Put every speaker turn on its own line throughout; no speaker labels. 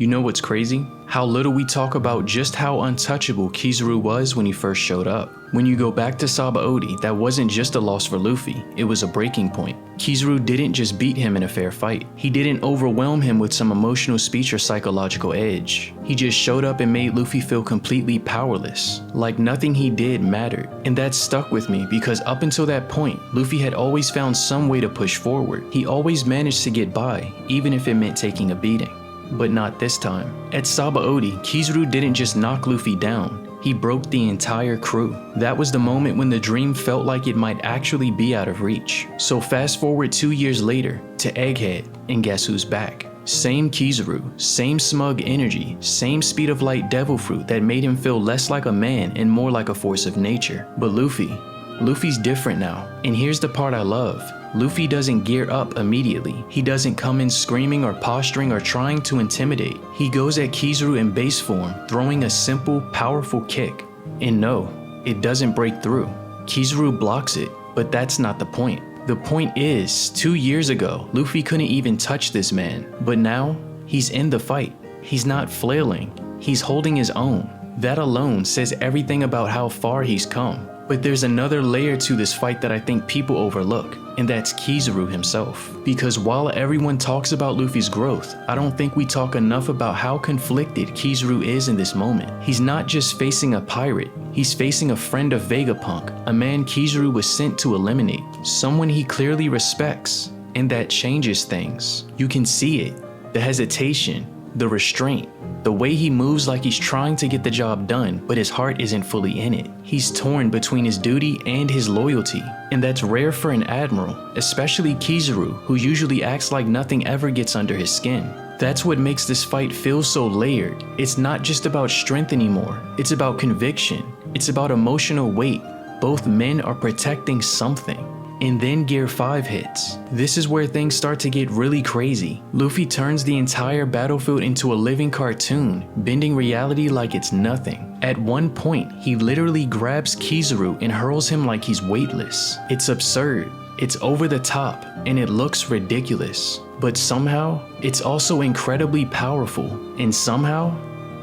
You know what's crazy? How little we talk about just how untouchable Kizaru was when he first showed up. When you go back to Sabaody, that wasn't just a loss for Luffy, it was a breaking point. Kizaru didn't just beat him in a fair fight. He didn't overwhelm him with some emotional speech or psychological edge. He just showed up and made Luffy feel completely powerless, like nothing he did mattered. And that stuck with me because up until that point, Luffy had always found some way to push forward. He always managed to get by, even if it meant taking a beating. But not this time. At Sabaody, Kizaru didn't just knock Luffy down, he broke the entire crew. That was the moment when the dream felt like it might actually be out of reach. So fast forward 2 years later to Egghead, and guess who's back? Same Kizaru, same smug energy, same speed of light devil fruit that made him feel less like a man and more like a force of nature. But Luffy's different now, and here's the part I love. Luffy doesn't gear up immediately. He doesn't come in screaming or posturing or trying to intimidate. He goes at Kizaru in base form, throwing a simple, powerful kick. And no, it doesn't break through. Kizaru blocks it, but that's not the point. The point is, 2 years ago, Luffy couldn't even touch this man, but now, he's in the fight. He's not flailing, he's holding his own. That alone says everything about how far he's come. But there's another layer to this fight that I think people overlook, and that's Kizaru himself. Because while everyone talks about Luffy's growth, I don't think we talk enough about how conflicted Kizaru is in this moment. He's not just facing a pirate, he's facing a friend of Vegapunk, a man Kizaru was sent to eliminate, someone he clearly respects, and that changes things. You can see it, the hesitation, the restraint, the way he moves like he's trying to get the job done, but his heart isn't fully in it. He's torn between his duty and his loyalty, and that's rare for an admiral, especially Kizaru, who usually acts like nothing ever gets under his skin. That's what makes this fight feel so layered. It's not just about strength anymore, it's about conviction, it's about emotional weight. Both men are protecting something. And then Gear 5 hits. This is where things start to get really crazy. Luffy turns the entire battlefield into a living cartoon, bending reality like it's nothing. At one point, he literally grabs Kizaru and hurls him like he's weightless. It's absurd, it's over the top, and it looks ridiculous. But somehow, it's also incredibly powerful, and somehow,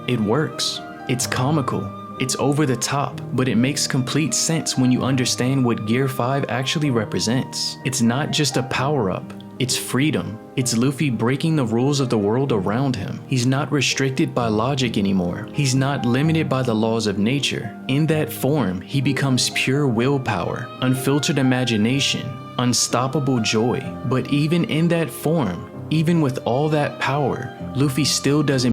it works. It's comical. It's over the top, but it makes complete sense when you understand what Gear 5 actually represents. It's not just a power-up, it's freedom. It's Luffy breaking the rules of the world around him. He's not restricted by logic anymore. He's not limited by the laws of nature. In that form, he becomes pure willpower, unfiltered imagination, unstoppable joy. But even in that form, even with all that power, Luffy still doesn't